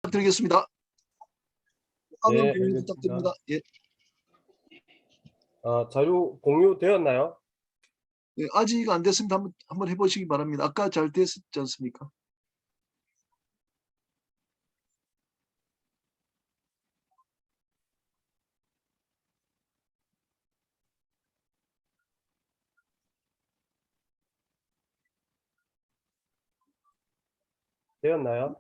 부탁드리겠습니다. 화면 네, 공유 알겠습니다. 부탁드립니다. 예. 자료 공유되었나요? 예, 아직 안 됐습니다. 한번 해보시기 바랍니다. 아까 잘 됐지 않습니까? 되었나요?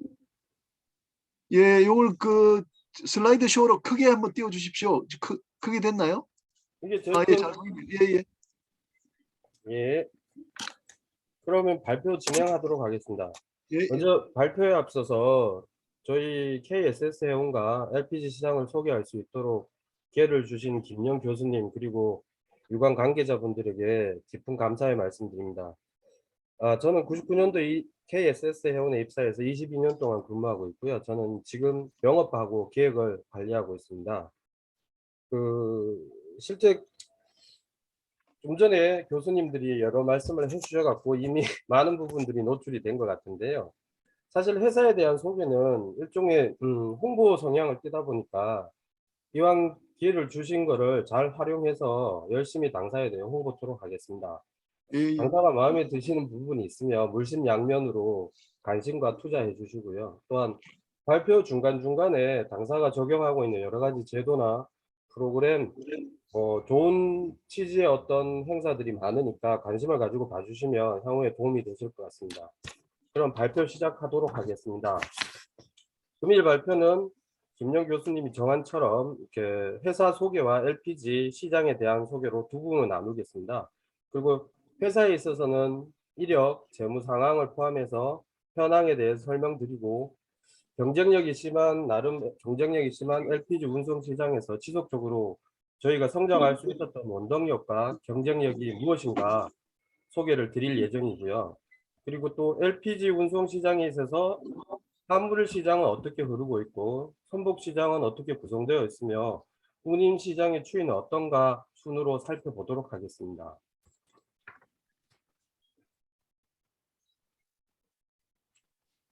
예, 요걸 그 슬라이드 쇼로 크게 한번 띄워 주십시오. 크게 됐나요? 이게 아, 예, 됐든, 잘 보입니다. 예, 예. 예. 그러면 발표 진행하도록 하겠습니다. 예, 예. 먼저 발표에 앞서서 저희 KSS 해운과 LPG 시장을 소개할 수 있도록 기회를 주신 김영 교수님 그리고 유관 관계자분들에게 깊은 감사의 말씀드립니다. 저는 99년도 이 KSS 해운에 입사해서 22년 동안 근무하고 있고요. 저는 지금 영업하고 기획을 관리하고 있습니다. 실제 좀 전에 교수님들이 여러 말씀을 해주셔갖고 이미 많은 부분들이 노출이 된 것 같은데요. 사실 회사에 대한 소개는 일종의 홍보 성향을 띠다 보니까 이왕 기회를 주신 거를 잘 활용해서 열심히 당사에 대해 홍보토록 하겠습니다. 예, 예. 당사가 마음에 드시는 부분이 있으면 물심양면으로 관심과 투자해 주시고요. 또한 발표 중간중간에 당사가 적용하고 있는 여러 가지 제도나 프로그램, 좋은 취지의 어떤 행사들이 많으니까 관심을 가지고 봐주시면 향후에 도움이 되실 것 같습니다. 그럼 발표 시작하도록 하겠습니다. 금일 발표는 김영 교수님이 정한처럼 이렇게 회사 소개와 LPG 시장에 대한 소개로 두 부분을 나누겠습니다. 그리고 회사에 있어서는 이력, 재무 상황을 포함해서 현황에 대해서 설명드리고 경쟁력이 심한 LPG 운송 시장에서 지속적으로 저희가 성장할 수 있었던 원동력과 경쟁력이 무엇인가 소개를 드릴 예정이고요. 그리고 또 LPG 운송 시장에 있어서 화물 시장은 어떻게 흐르고 있고 선복 시장은 어떻게 구성되어 있으며 운임 시장의 추이는 어떤가 순으로 살펴보도록 하겠습니다.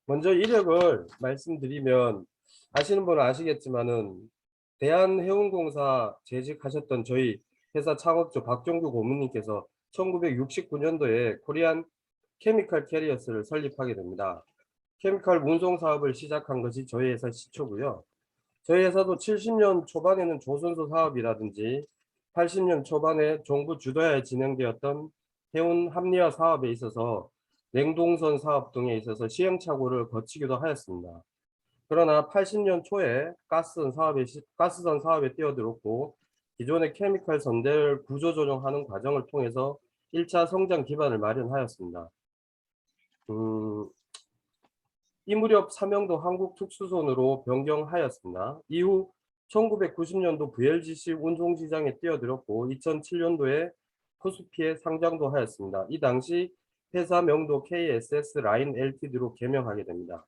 먼저 이력을 말씀드리면 아시는 분은 아시겠지만은 대한해운공사 재직하셨던 저희 회사 창업주 박종규 고문님께서 1969년도에 코리안 케미컬 캐리어스를 설립하게 됩니다. 케미컬 운송 사업을 시작한 것이 저희 회사 시초고요. 저희 회사도 70년 초반에는 조선소 사업이라든지 80년 초반에 정부 주도하에 진행되었던 해운 합리화 사업에 있어서 냉동선 사업 등에 있어서 시행착오를 거치기도 하였습니다. 그러나 80년 초에 가스선 사업에 뛰어들었고 기존의 케미컬 선대를 구조조정하는 과정을 통해서 1차 성장 기반을 마련하였습니다. 이 무렵 사명도 한국특수선으로 변경하였습니다. 이후 1990년도 VLGC 운송시장에 뛰어들었고 2007년도에 코스피에 상장도 하였습니다. 이 당시 회사 명도 KSS 라인 LTD로 개명하게 됩니다.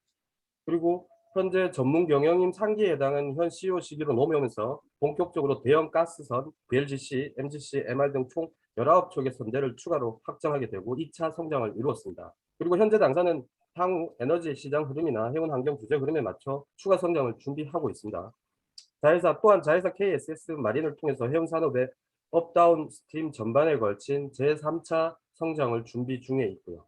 그리고 현재 전문 경영인 3기에 해당하는 현 CEO 시기로 넘어오면서 본격적으로 대형 가스선, VLGC, MGC, MR 등 총 19척의 선대를 추가로 확장하게 되고 2차 성장을 이루었습니다. 그리고 현재 당사는 향후 에너지 시장 흐름이나 해운 환경 규제 흐름에 맞춰 추가 성장을 준비하고 있습니다. 자회사 KSS 마린을 통해서 해운 산업의 업다운 스팀 전반에 걸친 제3차 성장을 준비 중에 있고요.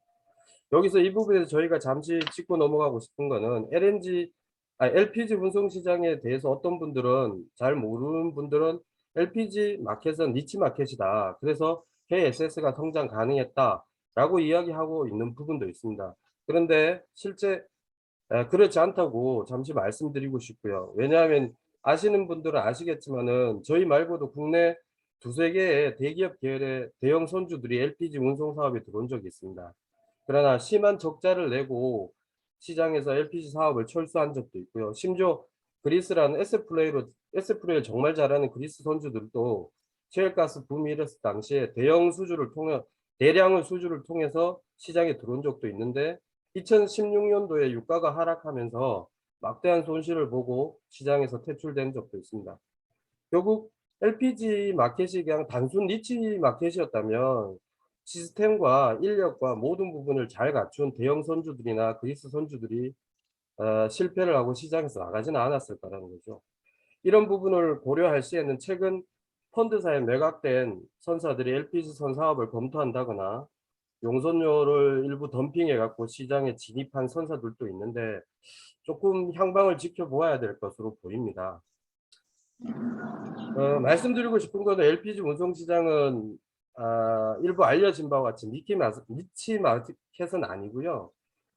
여기서 이 부분에서 저희가 잠시 짚고 넘어가고 싶은 거는 LPG 운송 시장에 대해서 어떤 분들은 잘 모르는 분들은 LPG 마켓은 니치 마켓이다. 그래서 KSS가 성장 가능했다라고 이야기하고 있는 부분도 있습니다. 그런데 실제 그렇지 않다고 잠시 말씀드리고 싶고요. 왜냐하면 아시는 분들은 아시겠지만은 저희 말고도 국내 두세 개의 대기업 계열의 대형 선주들이 LPG 운송 사업에 들어온 적이 있습니다. 그러나 심한 적자를 내고 시장에서 LPG 사업을 철수한 적도 있고요. 심지어 그리스라는 S프레이를 정말 잘하는 그리스 선주들도 셰일가스 붐이 일었을 당시에 대량의 수주를 통해서 시장에 들어온 적도 있는데 2016년도에 유가가 하락하면서 막대한 손실을 보고 시장에서 퇴출된 적도 있습니다. 결국 LPG 마켓이 그냥 단순 니치 마켓이었다면 시스템과 인력과 모든 부분을 잘 갖춘 대형 선주들이나 그리스 선주들이 실패를 하고 시장에서 나가지는 않았을 거라는 거죠. 이런 부분을 고려할 시에는 최근 펀드사에 매각된 선사들이 LPG 선 사업을 검토한다거나 용선료를 일부 덤핑해 갖고 시장에 진입한 선사들도 있는데 조금 향방을 지켜보아야 될 것으로 보입니다. 말씀드리고 싶은 것은 LPG 운송 시장은 일부 알려진 바와 같이 미치 마켓은 아니고요.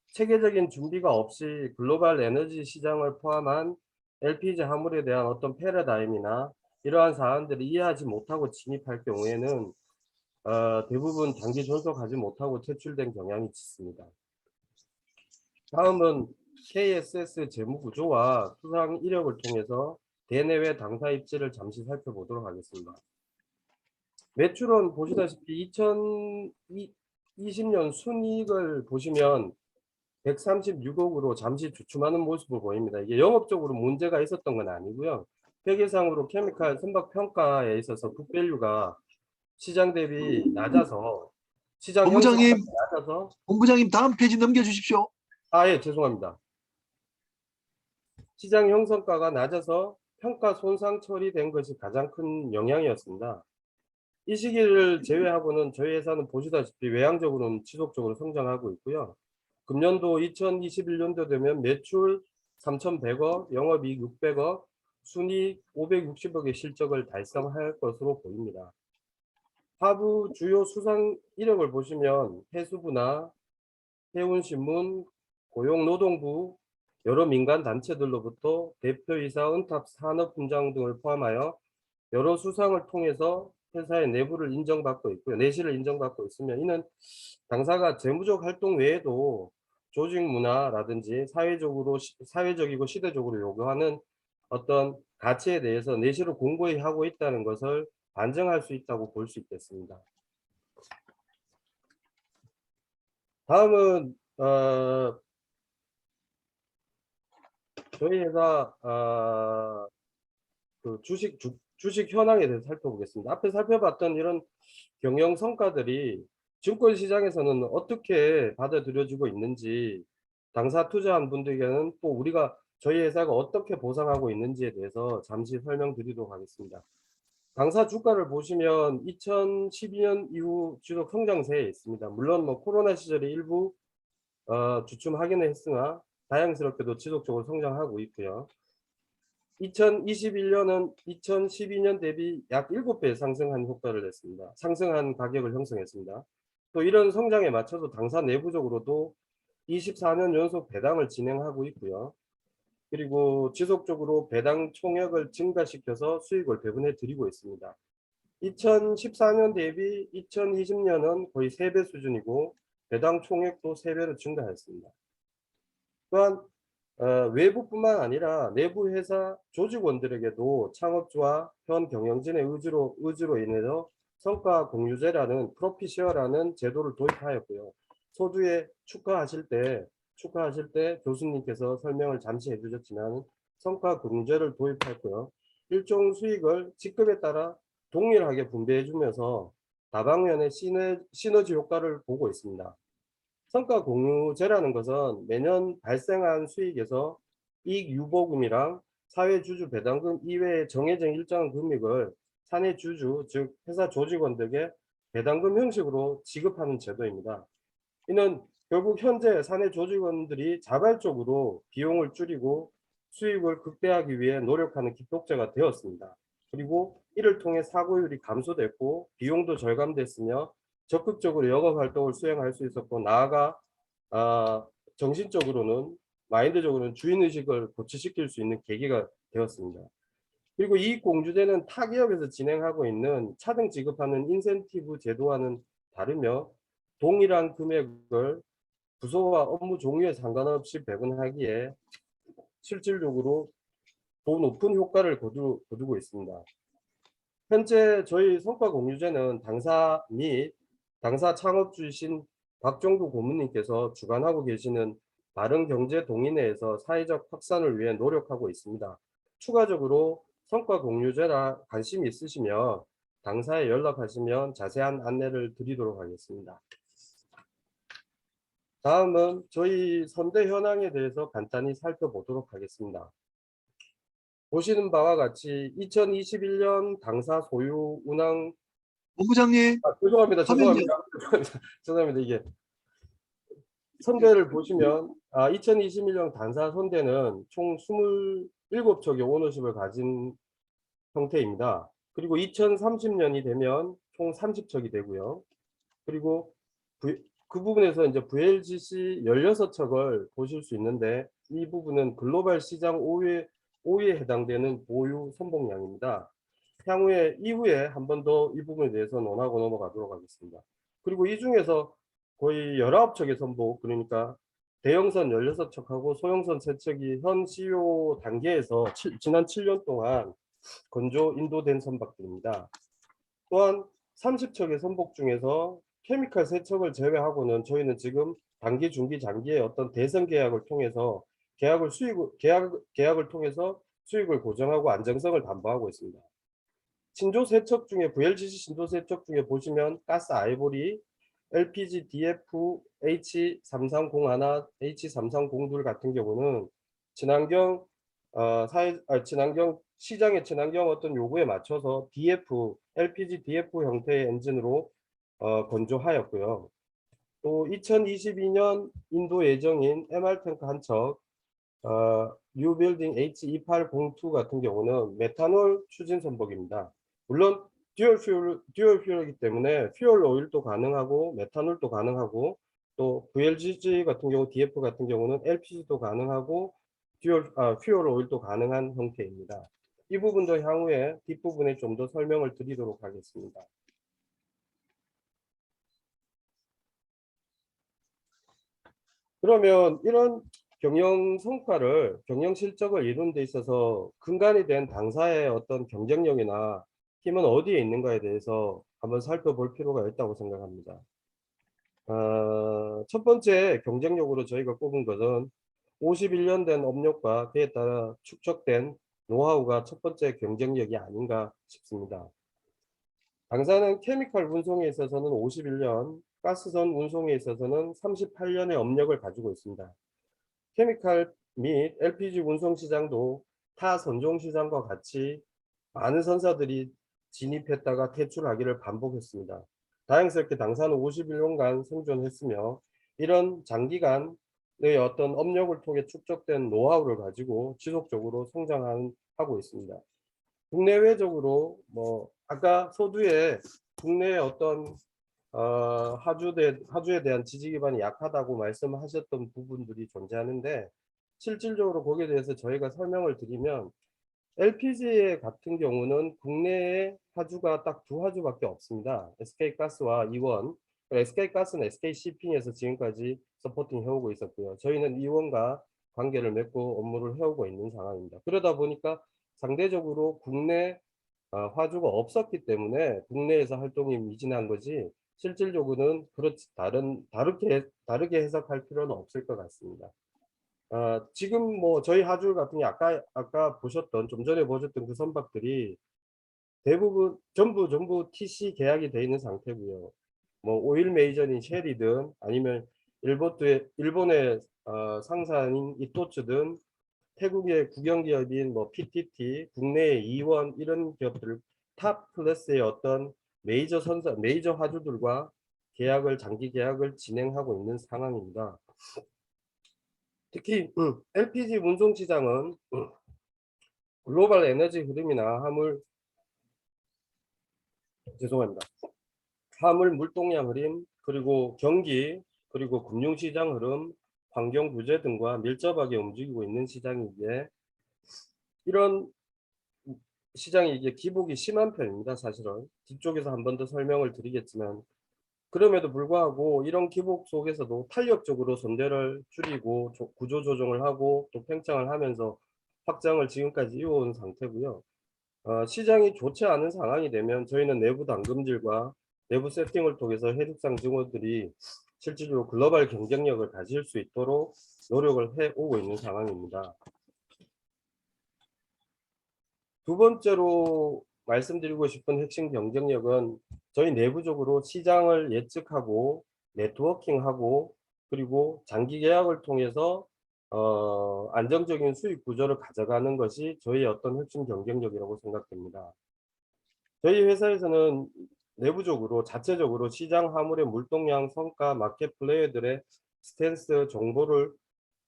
체계적인 준비가 없이 글로벌 에너지 시장을 포함한 LPG 화물에 대한 어떤 패러다임이나 이러한 사안들을 이해하지 못하고 진입할 경우에는 대부분 단기 존속하지 못하고 퇴출된 경향이 짙습니다. 다음은 KSS 재무 구조와 수상 이력을 통해서 대내외 당사 입지를 잠시 살펴보도록 하겠습니다. 매출은 보시다시피 2020년 순이익을 보시면 136억으로 잠시 주춤하는 모습을 보입니다. 이게 영업적으로 문제가 있었던 건 아니고요. 회계상으로 케미칼 선박 평가에 있어서 북밸류가 시장 대비 낮아서 시장 본부장님, 형성가가 낮아서 본부장님 다음 페이지 넘겨주십시오. 예, 죄송합니다. 시장 형성가가 낮아서 평가 손상 처리된 것이 가장 큰 영향이었습니다. 이 시기를 제외하고는 저희 회사는 보시다시피 외향적으로는 지속적으로 성장하고 있고요. 금년도 2021년도 되면 매출 3,100억, 영업이익 600억, 순이익 560억의 실적을 달성할 것으로 보입니다. 하부 주요 수상 이력을 보시면 해수부나 해운신문, 고용노동부, 여러 민간 단체들로부터 대표이사, 은탑, 산업훈장 등을 포함하여 여러 수상을 통해서 회사의 내부를 인정받고 있고요. 내실을 인정받고 있으며 이는 당사가 재무적 활동 외에도 조직 문화라든지 사회적이고 시대적으로 요구하는 어떤 가치에 대해서 내실을 공고히 하고 있다는 것을 반증할 수 있다고 볼 수 있겠습니다. 다음은 저희 회사 그 주식 현황에 대해서 살펴보겠습니다. 앞에 살펴봤던 이런 경영 성과들이 증권 시장에서는 어떻게 받아들여지고 있는지, 당사 투자한 분들에게는 또 우리가 저희 회사가 어떻게 보상하고 있는지에 대해서 잠시 설명드리도록 하겠습니다. 당사 주가를 보시면 2012년 이후 지속 성장세에 있습니다. 물론 뭐 코로나 시절에 일부 주춤하기는 했으나 다행스럽게도 지속적으로 성장하고 있고요. 2021년은 2012년 대비 약 7배 상승한 효과를 냈습니다. 상승한 가격을 형성했습니다. 또 이런 성장에 맞춰서 당사 내부적으로도 24년 연속 배당을 진행하고 있고요. 그리고 지속적으로 배당 총액을 증가시켜서 수익을 배분해 드리고 있습니다. 2014년 대비 2020년은 거의 3배 수준이고 배당 총액도 3배로 증가했습니다. 또한 외부뿐만 아니라 내부 회사 조직원들에게도 창업주와 현 경영진의 의지로 인해서 성과 공유제라는 프로피시어라는 제도를 도입하였고요. 소주에 축하하실 때 교수님께서 설명을 잠시 해주셨지만 성과 공유제를 도입했고요. 일정 수익을 직급에 따라 동일하게 분배해주면서 다방면의 시너지 효과를 보고 있습니다. 성과 공유제라는 것은 매년 발생한 수익에서 이익 유보금이랑 사회주주 배당금 이외에 정해진 일정 금액을 사내 주주, 즉 회사 조직원들에게 배당금 형식으로 지급하는 제도입니다. 이는 결국 현재 사내 조직원들이 자발적으로 비용을 줄이고 수익을 극대화하기 위해 노력하는 기폭제가 되었습니다. 그리고 이를 통해 사고율이 감소됐고 비용도 절감됐으며 적극적으로 영업 활동을 수행할 수 있었고, 나아가 정신적으로는, 마인드적으로는 주인의식을 고취시킬 수 있는 계기가 되었습니다. 그리고 이 공주제는 타 기업에서 진행하고 있는 차등 지급하는 인센티브 제도와는 다르며 동일한 금액을 부서와 업무 종류에 상관없이 배분하기에 실질적으로 더 높은 효과를 거두고 있습니다. 현재 저희 성과 공유제는 당사 및 당사 창업주이신 박종구 고문님께서 주관하고 계시는 다른 경제 동인회에서 사회적 확산을 위해 노력하고 있습니다. 추가적으로 성과 공유제라 관심이 있으시면 당사에 연락하시면 자세한 안내를 드리도록 하겠습니다. 다음은 저희 선대 현황에 대해서 간단히 살펴보도록 하겠습니다. 보시는 바와 같이 2021년 당사 소유 운항 본부장님 죄송합니다. 화면 죄송합니다. 이게 선대를 보시면 2021년 당사 선대는 총 27척의 오너십을 가진 형태입니다. 그리고 2030년이 되면 총 30척이 되고요. 그리고 그 부분에서 이제 VLGC 16척을 보실 수 있는데 이 부분은 글로벌 시장 5위에 해당되는 보유 선봉량입니다. 이후에 한 번 더 이 부분에 대해서 논하고 넘어가도록 하겠습니다. 그리고 이 중에서 거의 19척의 선복, 그러니까 대형선 16척하고 소형선 3척이 현 CU 단계에서 지난 7년 동안 건조 인도된 선박들입니다. 또한 30척의 선복 중에서 케미칼 3척을 제외하고는 저희는 지금 단기, 중기, 장기의 어떤 대선 계약을 통해서 계약을 통해서 수익을 고정하고 안정성을 담보하고 있습니다. 신조 3척 중에 VLGC 신조 3척 중에 보시면 가스 아이보리, LPG DF H3301, H3302 같은 경우는 친환경 시장의 친환경 어떤 요구에 맞춰서 LPG DF 형태의 엔진으로 건조하였고요. 또 2022년 인도 예정인 MR 탱크 한 척, 뉴빌딩 H2802 같은 경우는 메탄올 추진 선박입니다. 물론 듀얼 퓨얼이기 때문에 퓨얼 오일도 가능하고 메탄올도 가능하고 또 VLGC 같은 경우 DF 같은 경우는 LPG도 가능하고 퓨얼 오일도 가능한 형태입니다. 이 부분도 향후에 뒷부분에 좀 더 설명을 드리도록 하겠습니다. 그러면 이런 경영 실적을 이루는 데 있어서 근간이 된 당사의 어떤 경쟁력이나 힘은 어디에 있는가에 대해서 한번 살펴볼 필요가 있다고 생각합니다. 첫 번째 경쟁력으로 저희가 꼽은 것은 51년 된 업력과 그에 따라 축적된 노하우가 첫 번째 경쟁력이 아닌가 싶습니다. 당사는 케미칼 운송에 있어서는 51년, 가스선 운송에 있어서는 38년의 업력을 가지고 있습니다. 케미칼 및 LPG 운송 시장도 타 선종 시장과 같이 많은 선사들이 진입했다가 퇴출하기를 반복했습니다. 다행스럽게 당사는 51년간 생존했으며 이런 장기간의 어떤 업력을 통해 축적된 노하우를 가지고 지속적으로 성장하고 있습니다. 국내외적으로 아까 서두에 국내의 어떤 하주에 대한 지지 기반이 약하다고 말씀하셨던 부분들이 존재하는데 실질적으로 거기에 대해서 저희가 설명을 드리면 LPG 같은 경우는 국내에 하주가 딱 2하주밖에 없습니다. SK가스와 이원. SK가스는 SK시핑에서 지금까지 서포팅 해오고 있었고요. 저희는 이원과 관계를 맺고 업무를 해오고 있는 상황입니다. 그러다 보니까 상대적으로 국내 화주가 없었기 때문에 국내에서 활동이 미진한 거지 실질적으로는 다르게 해석할 필요는 없을 것 같습니다. 지금 저희 하주 같은 게 아까 보셨던 좀 전에 보셨던 그 선박들이 대부분 전부 TC 계약이 되어 있는 상태고요. 오일 메이저인 쉘이든 아니면 일본의 상사인 이토츠든 태국의 국영기업인 PTT, 국내의 이원 이런 기업들 탑 클래스의 어떤 메이저 하주들과 장기 계약을 진행하고 있는 상황입니다. 특히 LPG 운송 시장은 글로벌 에너지 흐름이나 화물 물동량 흐름, 그리고 경기, 그리고 금융시장 흐름, 환경 부재 등과 밀접하게 움직이고 있는 시장이기에 이런 시장이 이제 기복이 심한 편입니다. 사실은 뒤쪽에서 한 번 더 설명을 드리겠지만 그럼에도 불구하고 이런 기복 속에서도 탄력적으로 선대를 줄이고 구조 조정을 하고 또 팽창을 하면서 확장을 지금까지 이어온 상태고요. 시장이 좋지 않은 상황이 되면 저희는 내부 당금질과 내부 세팅을 통해서 해륙상 증원들이 실질적으로 글로벌 경쟁력을 가질 수 있도록 노력을 해오고 있는 상황입니다. 두 번째로 말씀드리고 싶은 핵심 경쟁력은 저희 내부적으로 시장을 예측하고 네트워킹하고 그리고 장기 계약을 통해서 안정적인 수익 구조를 가져가는 것이 저희의 어떤 핵심 경쟁력이라고 생각됩니다. 저희 회사에서는 내부적으로 자체적으로 시장 화물의 물동량, 성과, 마켓 플레이어들의 스탠스 정보를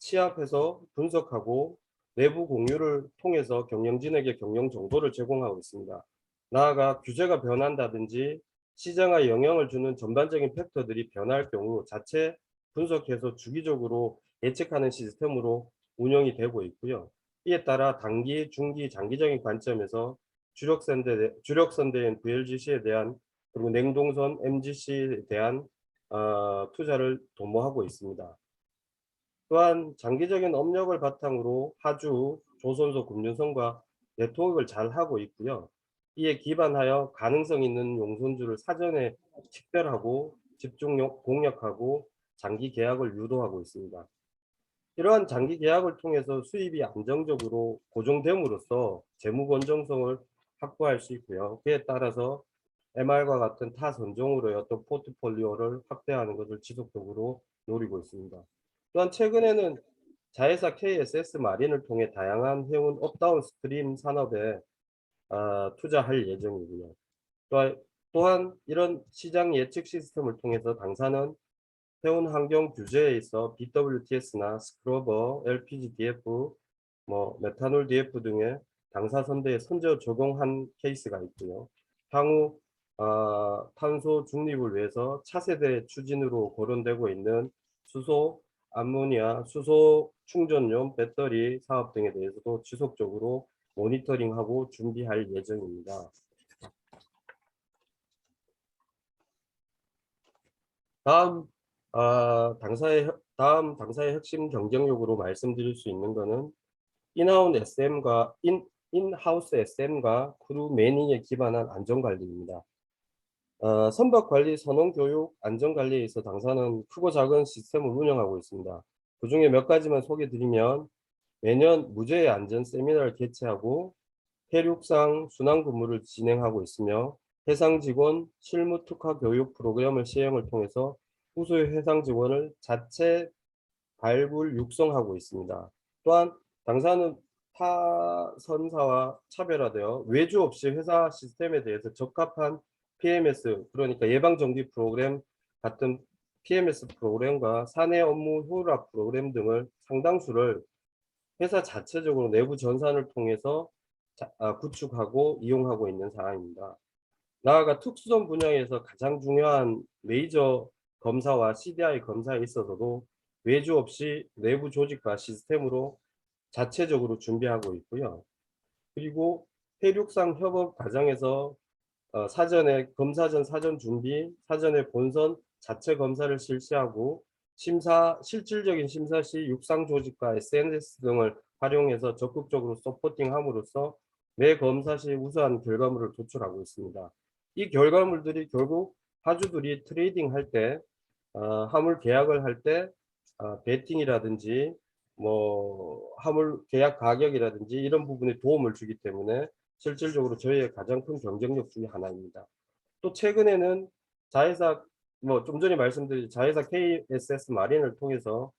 취합해서 분석하고 내부 공유를 통해서 경영진에게 경영 정보를 제공하고 있습니다. 나아가 규제가 변한다든지 시장에 영향을 주는 전반적인 팩터들이 변할 경우 자체 분석해서 주기적으로 예측하는 시스템으로 운영이 되고 있고요. 이에 따라 단기, 중기, 장기적인 관점에서 주력선대인 VLGC에 대한 그리고 냉동선 MGC에 대한 투자를 도모하고 있습니다. 또한 장기적인 업력을 바탕으로 하주, 조선소 금융선과 네트워크를 잘 하고 있고요. 이에 기반하여 가능성 있는 용선주를 사전에 식별하고 집중 공략하고 장기 계약을 유도하고 있습니다. 이러한 장기 계약을 통해서 수입이 안정적으로 고정됨으로써 재무 건전성을 확보할 수 있고요. 그에 따라서 MR과 같은 타 선종으로의 어떤 포트폴리오를 확대하는 것을 지속적으로 노리고 있습니다. 또한 최근에는 자회사 KSS 마린을 통해 다양한 해운 업다운 스트림 산업에 투자할 예정이고요. 또한 이런 시장 예측 시스템을 통해서 당사는 해운 환경 규제에 있어 BWTS나 스크러버, LPG DF, 메탄올 DF 등의 당사 선대에 선제 적용한 케이스가 있고요. 향후 탄소 중립을 위해서 차세대 추진으로 거론되고 있는 수소, 암모니아, 수소 충전용 배터리 사업 등에 대해서도 지속적으로 모니터링하고 준비할 예정입니다. 다음 당사의 핵심 경쟁력으로 말씀드릴 수 있는 것은 인하우스 SM과 크루 매닝에 기반한 안전관리입니다. 선박 관리, 선원 교육, 안전관리에 있어 당사는 크고 작은 시스템을 운영하고 있습니다. 그 중에 몇 가지만 소개드리면 매년 무죄의 안전 세미나를 개최하고 해륙상 순환 근무를 진행하고 있으며 해상 직원 실무 특화 교육 프로그램을 시행을 통해서 후소의 해상 직원을 자체 발굴 육성하고 있습니다. 또한 당사는 타 선사와 차별화되어 외주 없이 회사 시스템에 대해서 적합한 PMS, 그러니까 예방정비 프로그램 같은 PMS 프로그램과 사내 업무 효율화 프로그램 등을 상당수를 회사 자체적으로 내부 전산을 통해서 구축하고 이용하고 있는 사항입니다. 나아가 특수전 분야에서 가장 중요한 메이저 검사와 CDI 검사에 있어서도 외주 없이 내부 조직과 시스템으로 자체적으로 준비하고 있고요. 그리고 해륙상 협업 과정에서 사전에 검사전 사전 준비, 사전에 본선 자체 검사를 실시하고 실질적인 심사 시 육상 조직과 SNS 등을 활용해서 적극적으로 서포팅함으로써 매 검사 시 우수한 결과물을 도출하고 있습니다. 이 결과물들이 결국 하주들이 트레이딩 할 때, 화물 계약을 할 때, 베팅이라든지 화물 계약 가격이라든지 이런 부분에 도움을 주기 때문에 실질적으로 저희의 가장 큰 경쟁력 중에 하나입니다. 또 최근에는 자회사 좀 전에 말씀드린 자회사 KSS 마린을 통해서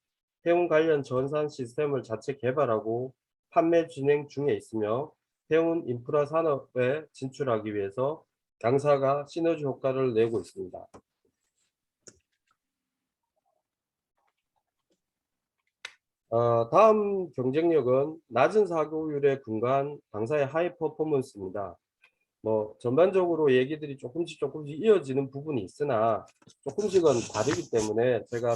해운 관련 전산 시스템을 자체 개발하고 판매 진행 중에 있으며 해운 인프라 산업에 진출하기 위해서 당사가 시너지 효과를 내고 있습니다. 다음 경쟁력은 낮은 사고율에 근거한 당사의 하이 퍼포먼스입니다. 전반적으로 얘기들이 조금씩 이어지는 부분이 있으나 조금씩은 다르기 때문에 제가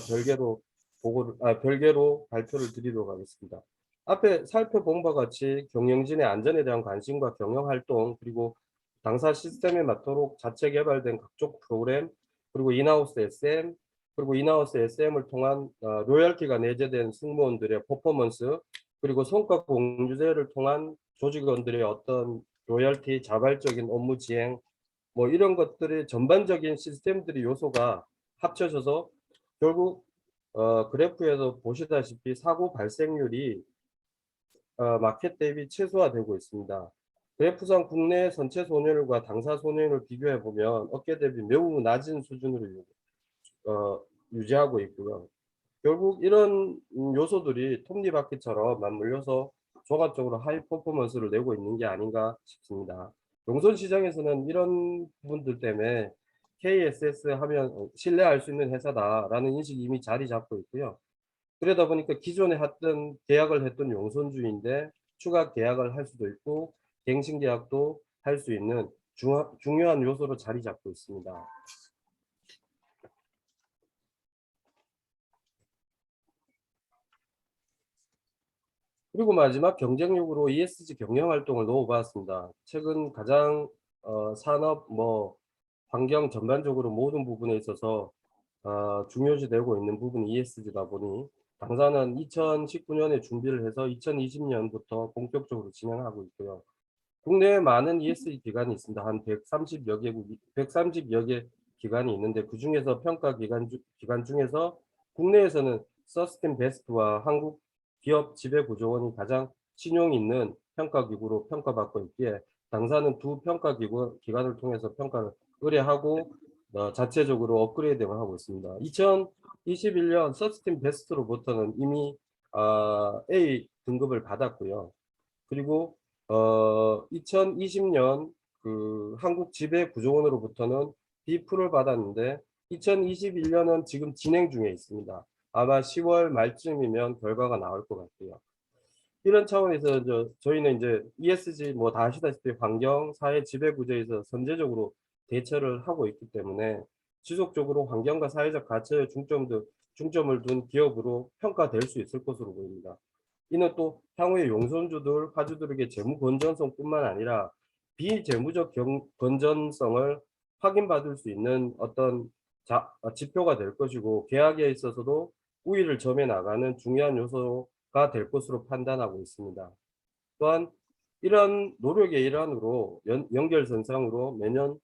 별개로 발표를 드리도록 하겠습니다. 앞에 살펴본 바와 같이 경영진의 안전에 대한 관심과 경영 활동, 그리고 당사 시스템에 맞도록 자체 개발된 각종 프로그램, 그리고 인하우스 SM, 그리고 인하우스 SM을 통한 로열티가 내재된 승무원들의 퍼포먼스, 그리고 성과 공유제를 통한 조직원들의 어떤 로열티, 자발적인 업무 지행, 이런 것들의 전반적인 시스템들의 요소가 합쳐져서 결국 그래프에서 보시다시피 사고 발생률이 마켓 대비 최소화되고 있습니다. 그래프상 국내 전체 손해율과 당사 손해율을 비교해 보면 어깨 대비 매우 낮은 수준으로 유지하고 있고요. 결국 이런 요소들이 톱니바퀴처럼 맞물려서 종합적으로 하이 퍼포먼스를 내고 있는 게 아닌가 싶습니다. 용선 시장에서는 이런 부분들 때문에 KSS 하면 신뢰할 수 있는 회사다라는 인식이 이미 자리 잡고 있고요. 그러다 보니까 기존에 했던 계약을 했던 용선주인데 추가 계약을 할 수도 있고 갱신 계약도 할 수 있는 중요한 요소로 자리 잡고 있습니다. 그리고 마지막 경쟁력으로 ESG 경영 활동을 넣어봤습니다. 최근 가장 산업 환경 전반적으로 모든 부분에 있어서 중요시되고 있는 부분이 ESG다 보니 당사는 2019년에 준비를 해서 2020년부터 본격적으로 진행하고 있고요. 국내에 많은 ESG 기관이 있습니다. 한 130여 개국, 130여 개 기관이 있는데 그중에서 평가 기관 중에서 국내에서는 서스틴 베스트와 한국 기업 지배구조원이 가장 신용 있는 평가 기구로 평가받고 있기에 당사는 두 평가 기관을 통해서 평가를 의뢰하고 자체적으로 업그레이딩을 하고 있습니다. 2021년 서스틴 베스트로부터는 이미 A 등급을 받았고요. 그리고 2020년 그 한국 지배구조원으로부터는 B프를 받았는데 2021년은 지금 진행 중에 있습니다. 아마 10월 말쯤이면 결과가 나올 것 같고요. 이런 차원에서 저희는 이제 ESG 다 아시다시피 환경, 사회, 지배 구조에서 선제적으로 대처를 하고 있기 때문에 지속적으로 환경과 사회적 가치에 중점을 둔 기업으로 평가될 수 있을 것으로 보입니다. 이는 또 향후에 용선주들, 화주들에게 재무 건전성뿐만 아니라 비재무적 건전성을 확인받을 수 있는 어떤 지표가 될 것이고 계약에 있어서도 우위를 점해 나가는 중요한 요소가 될 것으로 판단하고 있습니다. 또한 이런 노력의 일환으로 연결선상으로 매년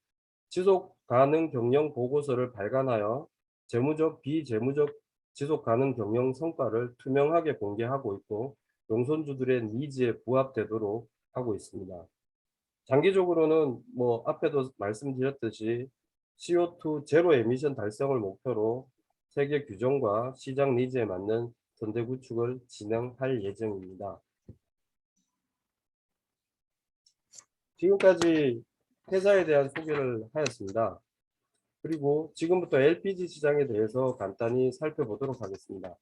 지속 가능 경영 보고서를 발간하여 재무적, 비재무적 지속 가능 경영 성과를 투명하게 공개하고 있고 용선주들의 니즈에 부합되도록 하고 있습니다. 장기적으로는 앞에도 말씀드렸듯이 CO2 제로 에미션 달성을 목표로 세계 규정과 시장 니즈에 맞는 선대 구축을 진행할 예정입니다. 지금까지 회사에 대한 소개를 하였습니다. 그리고 지금부터 LPG 시장에 대해서 간단히 살펴보도록 하겠습니다.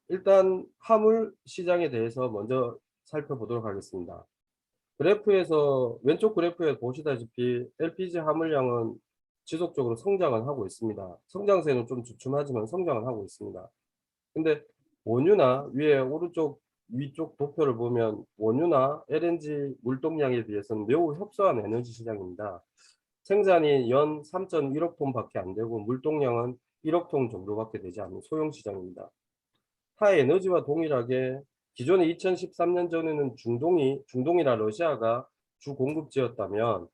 일단 화물 시장에 대해서 먼저 살펴보도록 하겠습니다. 그래프에서 왼쪽 그래프에 보시다시피 LPG 화물량은 지속적으로 성장을 하고 있습니다. 성장세는 좀 주춤하지만 성장을 하고 있습니다. 근데 원유나 오른쪽 위쪽 도표를 보면 원유나 LNG 물동량에 비해서는 매우 협소한 에너지 시장입니다. 생산이 연 3.1억 톤밖에 안 되고 물동량은 1억 톤 정도밖에 되지 않는 소형 시장입니다. 타 에너지와 동일하게 기존에 2013년 전에는 중동이나 러시아가 주 공급지였다면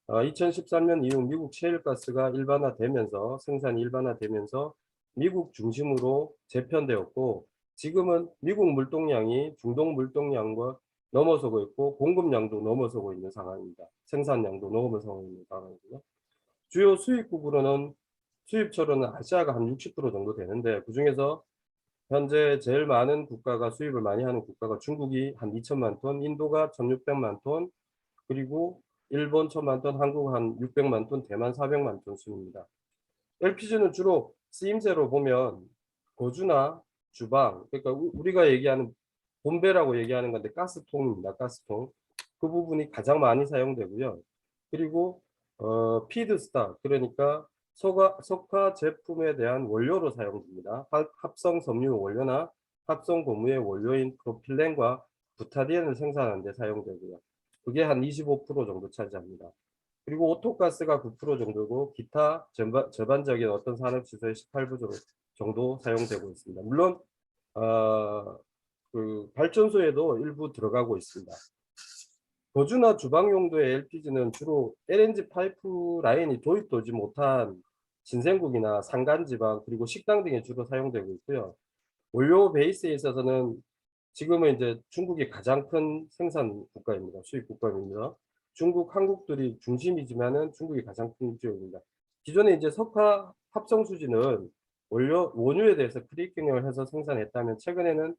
2013년 이후 미국 셰일가스가 일반화되면서 생산이 일반화되면서 미국 중심으로 재편되었고 지금은 미국 물동량이 중동 물동량과 넘어서고 있고 공급량도 넘어서고 있는 상황입니다. 생산량도 넘어서고 있는 상황이고요. 주요 수입국으로는 수입처로는 아시아가 한 60% 정도 되는데 그중에서 현재 제일 많은 국가가 수입을 많이 하는 국가가 중국이 한 2천만 톤, 인도가 1,600만 톤, 그리고 일본 1,000만 톤, 한국 한 600만 톤, 대만 400만 톤 수입니다. LPG는 주로 쓰임새로 보면 거주나 주방, 그러니까 우리가 얘기하는 본배라고 얘기하는 건데 가스통입니다. 가스통. 그 부분이 가장 많이 사용되고요. 그리고 피드스타, 그러니까 석화 제품에 대한 원료로 사용됩니다. 합성 섬유 원료나 합성 고무의 원료인 프로필렌과 부타디엔을 생산하는 데 사용되고요. 그게 한 25% 정도 차지합니다. 그리고 오토가스가 9% 정도고 기타 전반적인 어떤 산업시설의 18% 정도 사용되고 있습니다. 물론 그 발전소에도 일부 들어가고 있습니다. 거주나 주방 용도의 LPG는 주로 LNG 파이프라인이 도입되지 못한 신생국이나 산간지방 그리고 식당 등에 주로 사용되고 있고요. 원료 베이스에 있어서는 지금은 이제 중국이 가장 큰 생산 국가입니다. 수입 국가입니다. 중국, 한국들이 중심이지만은 중국이 가장 큰 지역입니다. 기존에 이제 석화 합성 수지는 원유에 대해서 크리킹을 해서 생산했다면 최근에는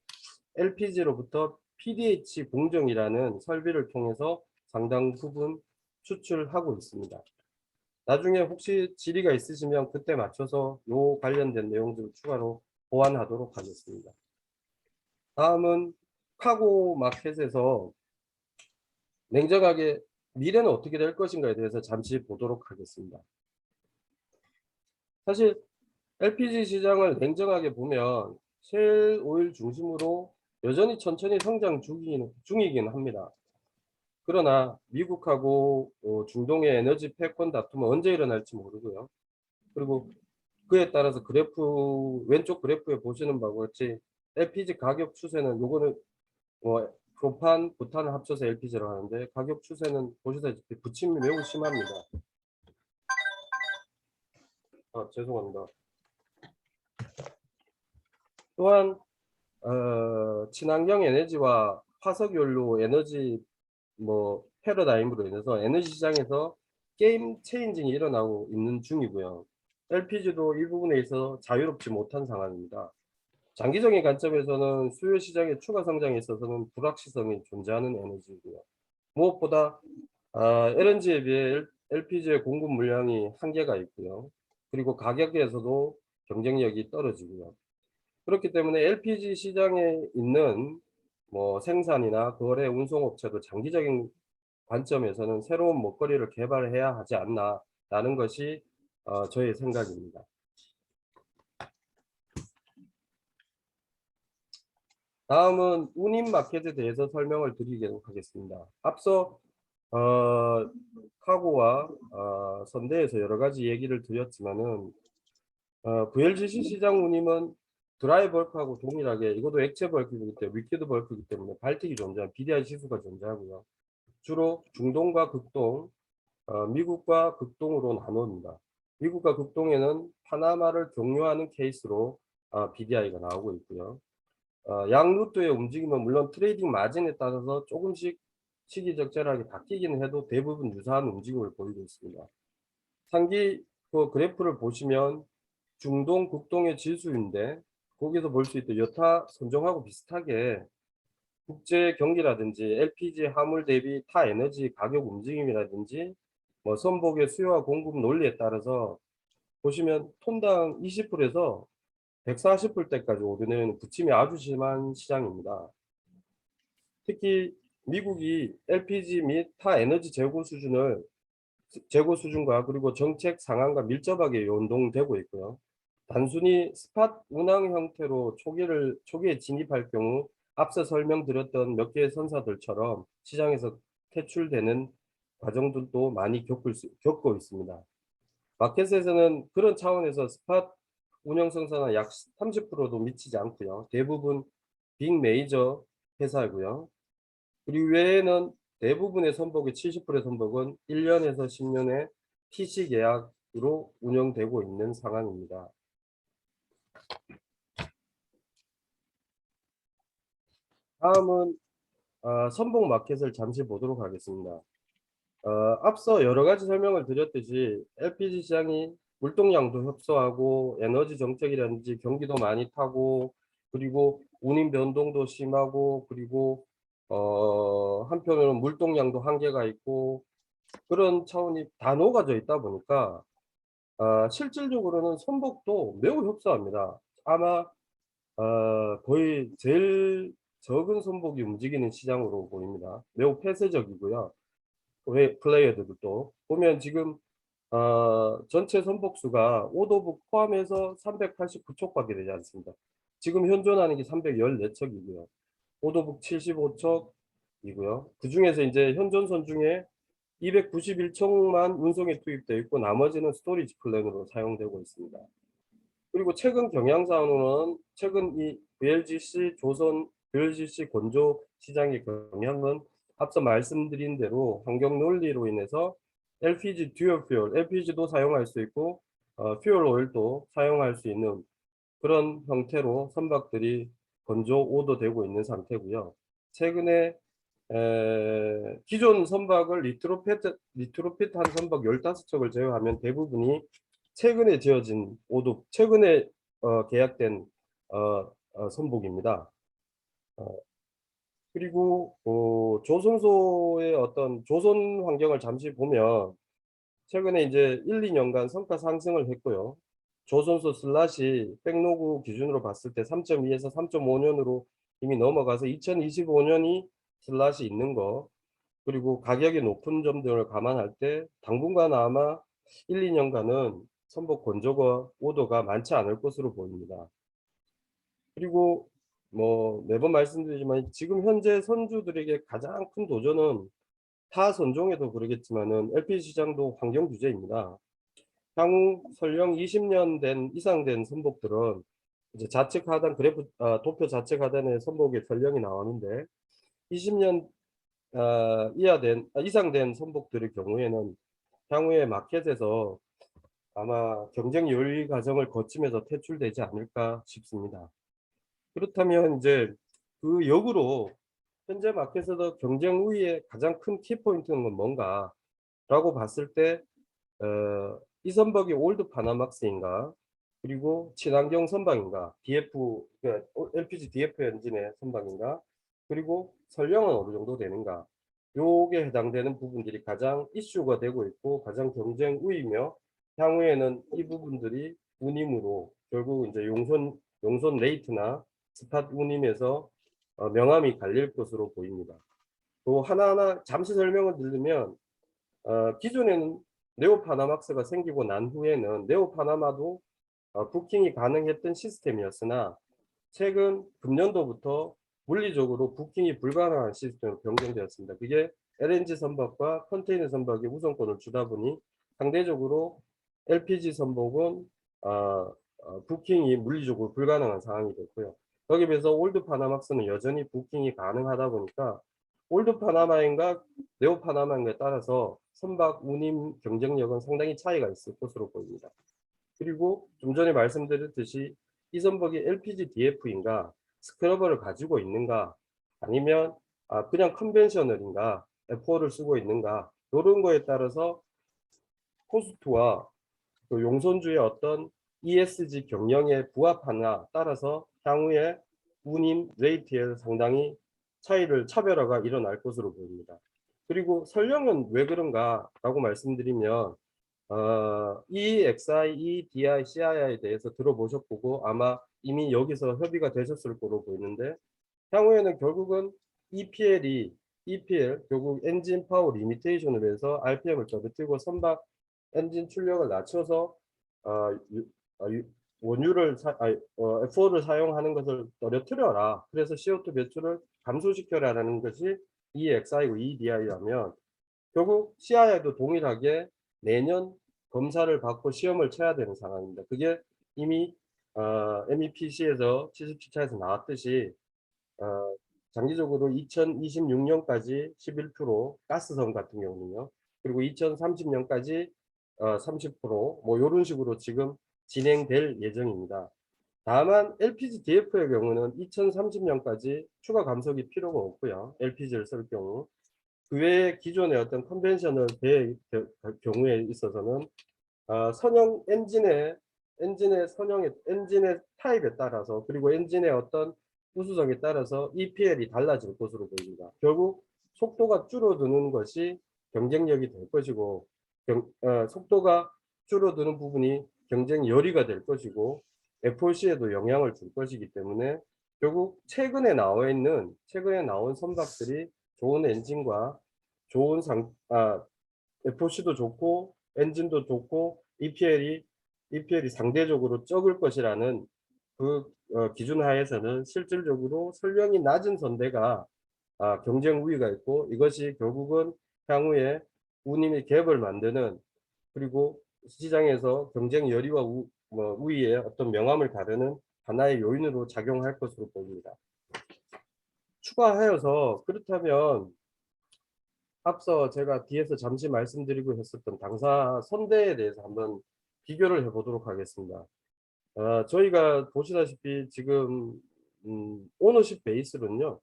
LPG로부터 PDH 공정이라는 설비를 통해서 상당 부분 수출하고 있습니다. 나중에 혹시 질의가 있으시면 그때 맞춰서 요 관련된 내용들을 추가로 보완하도록 하겠습니다. 다음은 카고 마켓에서 냉정하게 미래는 어떻게 될 것인가에 대해서 잠시 보도록 하겠습니다. 사실 LPG 시장을 냉정하게 보면 셰일 오일 중심으로 여전히 천천히 성장 중이긴 합니다. 그러나 미국하고 중동의 에너지 패권 다툼은 언제 일어날지 모르고요. 그리고 그에 따라서 왼쪽 그래프에 보시는 바와 같이 LPG 가격 추세는 요거는 프로판, 부탄을 합쳐서 LPG라고 하는데 가격 추세는 보시다시피 부침이 매우 심합니다. 죄송합니다. 또한 친환경 에너지와 화석연료 에너지 패러다임으로 인해서 에너지 시장에서 게임 체인징이 일어나고 있는 중이고요. LPG도 이 부분에 있어서 자유롭지 못한 상황입니다. 장기적인 관점에서는 수요 시장의 추가 성장에 있어서는 불확실성이 존재하는 에너지이고요. 무엇보다 LNG에 비해 LPG의 공급 물량이 한계가 있고요. 그리고 가격에서도 경쟁력이 떨어지고요. 그렇기 때문에 LPG 시장에 있는 생산이나 거래 운송업체도 장기적인 관점에서는 새로운 먹거리를 개발해야 하지 않나라는 것이 저의 생각입니다. 다음은 운임 마켓에 대해서 설명을 드리도록 하겠습니다. 앞서 카고와 선대에서 여러 가지 얘기를 드렸지만은 VLGC 시장 운임은 드라이 벌크하고 동일하게 이것도 액체 벌크이기 때문에 위키드 벌크이기 때문에 발틱이 존재하고 BDI 지수가 존재하고요. 주로 중동과 극동, 미국과 극동으로 나눕니다. 미국과 극동에는 파나마를 경유하는 케이스로 BDI가 나오고 있고요. 양 루트의 움직임은 물론 트레이딩 마진에 따라서 조금씩 시기적절하게 바뀌기는 해도 대부분 유사한 움직임을 보이고 있습니다. 상기 그 그래프를 보시면 중동, 극동의 지수인데 거기서 볼 수 있듯 여타 선종하고 비슷하게 국제 경기라든지 LPG 화물 대비 타 에너지 가격 움직임이라든지 선복의 수요와 공급 논리에 따라서 보시면 톤당 20불에서 140불 때까지 오르는 부침이 아주 심한 시장입니다. 특히 미국이 LPG 및 타 에너지 재고 수준과 그리고 정책 상황과 밀접하게 연동되고 있고요. 단순히 스팟 운항 형태로 초기에 진입할 경우 앞서 설명드렸던 몇 개의 선사들처럼 시장에서 퇴출되는 과정들도 많이 겪고 있습니다. 마켓에서는 그런 차원에서 스팟 운영 성사는 약 30%도 미치지 않고요. 대부분 빅 메이저 회사이고요. 그리고 외에는 대부분의 선복의 70%의 선복은 1년에서 10년의 TC 계약으로 운영되고 있는 상황입니다. 다음은 선복 마켓을 잠시 보도록 하겠습니다. 앞서 여러 가지 설명을 드렸듯이 LPG 시장이 물동량도 협소하고 에너지 정책이라든지 경기도 많이 타고 그리고 운임 변동도 심하고 그리고 한편으로는 물동량도 한계가 있고 그런 차원이 다 녹아져 있다 보니까 실질적으로는 선복도 매우 협소합니다. 아마 거의 제일 적은 선복이 움직이는 시장으로 보입니다. 매우 폐쇄적이고요. 플레이어들도 보면 지금 전체 선복수가 오더북 포함해서 389척밖에 되지 않습니다. 지금 현존하는 게 314척이고요. 오더북 75척이고요. 그 중에서 이제 현존선 중에 291척만 운송에 투입되어 있고 나머지는 스토리지 플랜으로 사용되고 있습니다. 그리고 최근 경향상으로는 최근 이 VLGC 건조 시장의 경향은 앞서 말씀드린 대로 환경 논리로 인해서 LPG 듀얼 퓨얼, LPG도 사용할 수 있고 퓨얼 오일도 사용할 수 있는 그런 형태로 선박들이 건조 오더되고 있는 상태고요. 최근에 기존 선박을 리트로핏한 선박 15척을 제외하면 대부분이 최근에 지어진 최근에 계약된 선복입니다. 그리고 조선소의 어떤 조선 환경을 잠시 보면 최근에 이제 1-2년간 성과 상승을 했고요. 조선소 슬롯이 백로구 기준으로 봤을 때 3.2에서 3.5년으로 이미 넘어가서 2025년이 슬롯이 있는 거, 그리고 가격이 높은 점 등을 감안할 때 당분간 아마 1-2년간은 선복 건조가 오더가 많지 않을 것으로 보입니다. 그리고 뭐 매번 말씀드리지만 지금 현재 선주들에게 가장 큰 도전은 타 선종에도 그러겠지만은 LPG 시장도 환경 규제입니다. 향후 설령 20년 이상 된 선복들은 이제 좌측 하단 도표 좌측 하단에 선복의 설령이 나오는데 20년 이상 된 선복들의 경우에는 향후에 마켓에서 아마 경쟁 요율 과정을 거치면서 퇴출되지 않을까 싶습니다. 그렇다면 이제 그 역으로 현재 마켓에서 경쟁 우위의 가장 큰 키포인트는 뭔가라고 봤을 때 이 선박이 올드 파나막스인가, 그리고 친환경 선박인가, 그러니까 LPG DF 엔진의 선박인가, 그리고 선령은 어느 정도 되는가, 요게 해당되는 부분들이 가장 이슈가 되고 있고 가장 경쟁 우위며, 향후에는 이 부분들이 운임으로 결국 이제 용선 레이트나 스팟 운임에서 명암이 갈릴 것으로 보입니다. 또 하나하나 잠시 설명을 드리면 기존에는 네오파나막스가 생기고 난 후에는 네오파나마도 부킹이 가능했던 시스템이었으나 최근 금년도부터 물리적으로 부킹이 불가능한 시스템으로 변경되었습니다. 그게 LNG 선박과 컨테이너 선박이 우선권을 주다 보니 상대적으로 LPG 선박은 부킹이 물리적으로 불가능한 상황이 됐고요. 거기에 비해서 올드 파나막스는 여전히 부킹이 가능하다 보니까 올드 파나마인가 네오 파나마인가에 따라서 선박 운임 경쟁력은 상당히 차이가 있을 것으로 보입니다. 그리고 좀 전에 말씀드렸듯이 이 선박이 LPG DF인가 스크러버를 가지고 있는가, 아니면 그냥 컨벤셔널인가 F4를 쓰고 있는가, 이런 거에 따라서 코스트와 또 용선주의 어떤 ESG 경영에 부합하나 따라서 향후에 운임 레이트에 상당히 차별화가 일어날 것으로 보입니다. 그리고 설령은 왜 그런가라고 말씀드리면 EXI, EDI, CII에 대해서 들어보셨고 아마 이미 여기서 협의가 되셨을 거로 보이는데, 향후에는 결국은 EPL 결국 엔진 파워 리미테이션을 해서 RPM을 떨어뜨리고 선박 엔진 출력을 낮춰서 어, 유- 원유를 F4를 사용하는 것을 떨어뜨려라. 그래서 CO2 배출을 감소시켜라라는 것이 EXI고 EDI라면, 결국 CII도 동일하게 내년 검사를 받고 시험을 쳐야 되는 상황입니다. 그게 이미 MEPC에서 77차에서 나왔듯이 장기적으로 2026년까지 11% 가스성 같은 경우는요. 그리고 2030년까지 30%뭐 이런 식으로 지금 진행될 예정입니다. 다만 LPG DF의 경우는 2030년까지 추가 감속이 필요가 없고요. LPG를 쓸 경우. 그 외에 기존의 어떤 컨벤셔널 배의 경우에 있어서는 선형 엔진의 타입에 따라서, 그리고 엔진의 어떤 우수성에 따라서 EPL이 달라질 것으로 보입니다. 결국 속도가 줄어드는 것이 경쟁력이 될 것이고, 속도가 줄어드는 부분이 경쟁 열의가 될 것이고, FOC에도 영향을 줄 것이기 때문에 결국 최근에 나온 선박들이 좋은 엔진과 좋은 FOC도 좋고 엔진도 좋고 EPL이 상대적으로 적을 것이라는 그 기준 하에서는 실질적으로 선령이 낮은 선대가 경쟁 우위가 있고, 이것이 결국은 향후에 운임의 갭을 만드는, 그리고 시장에서 경쟁 열의와 우위의 어떤 명암을 가르는 하나의 요인으로 작용할 것으로 보입니다. 추가하여서 그렇다면 앞서 제가 뒤에서 잠시 말씀드리고 했었던 당사 선대에 대해서 한번 비교를 해보도록 하겠습니다. 저희가 보시다시피 지금 오너십 베이스는요,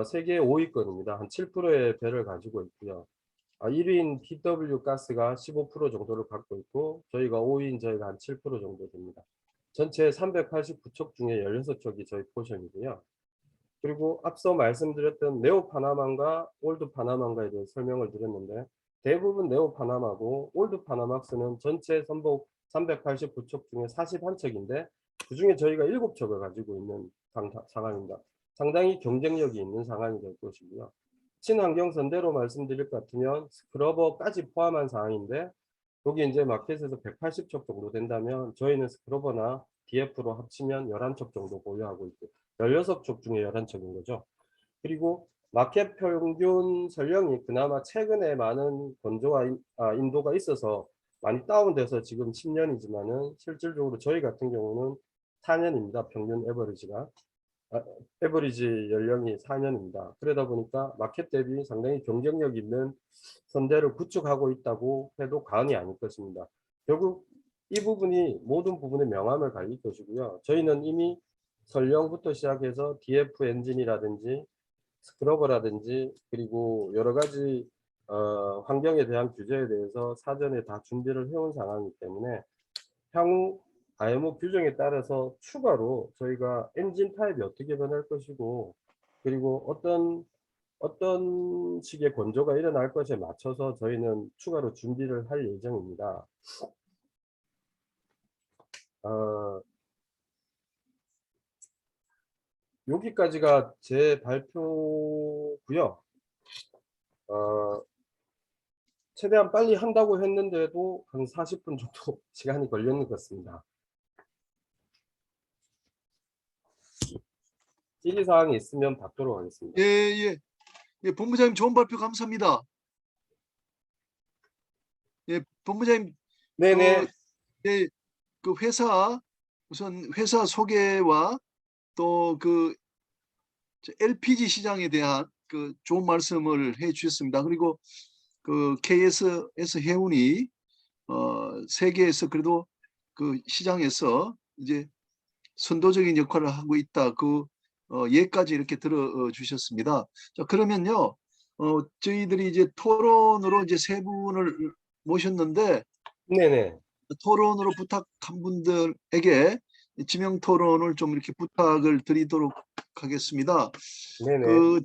세계 5위권입니다. 한 7%의 배를 가지고 있고요. 1위인 TW 가스가 15% 정도를 갖고 있고 저희가 5위인 저희가 한 7% 정도 됩니다. 전체 389척 중에 16척이 저희 포션이고요. 그리고 앞서 말씀드렸던 네오 파나마과 올드 파나마에 대해 설명을 드렸는데 대부분 네오 파나마고 올드 파나막스는 전체 선복 389척 중에 41척인데 그중에 저희가 7척을 가지고 있는 상황입니다. 상당히 경쟁력이 있는 상황이 될 것이고요. 친환경 선대로 말씀드릴 것 같으면 스크러버까지 포함한 상황인데 여기 이제 마켓에서 180척 정도 된다면 저희는 스크러버나 DF로 합치면 11척 정도 보유하고 있고 16척 중에 11척인 거죠. 그리고 마켓 평균 전령이 그나마 최근에 많은 건조와 인도가 있어서 많이 다운돼서 지금 10년이지만은 실질적으로 저희 같은 경우는 4년입니다. 평균 에버리지가. 에버리지 연령이 4년입니다. 그러다 보니까 마켓 대비 상당히 경쟁력 있는 선대를 구축하고 있다고 해도 과언이 아닐 것입니다. 결국 이 부분이 모든 부분에 명암을 갈릴 것이고요. 저희는 이미 설령부터 시작해서 DF 엔진이라든지 스크러버라든지 그리고 여러 가지 환경에 대한 규제에 대해서 사전에 다 준비를 해온 상황이기 때문에 향후 IMO 규정에 따라서 추가로 저희가 엔진 타입이 어떻게 변할 것이고 그리고 어떤 식의 건조가 일어날 것에 맞춰서 저희는 추가로 준비를 할 예정입니다. 여기까지가 제 발표고요. 최대한 빨리 한다고 했는데도 한 40분 정도 시간이 걸렸는 것 같습니다. 질의사항이 있으면 받도록 하겠습니다. 예. 본부장님 좋은 발표 감사합니다. 예, 본부장님 네네. 그 회사 우선 회사 소개와 또 그 LPG 시장에 대한 그 좋은 말씀을 해 주셨습니다. 그리고 그 KSS 해운이 세계에서 그래도 그 시장에서 이제 선도적인 역할을 하고 있다. 그 예까지 이렇게 들어 주셨습니다. 자, 그러면요. 저희들이 이제 토론으로 이제 세 분을 모셨는데 네네. 토론으로 부탁한 분들에게 지명 토론을 좀 이렇게 부탁을 드리도록 하겠습니다. 네네. 그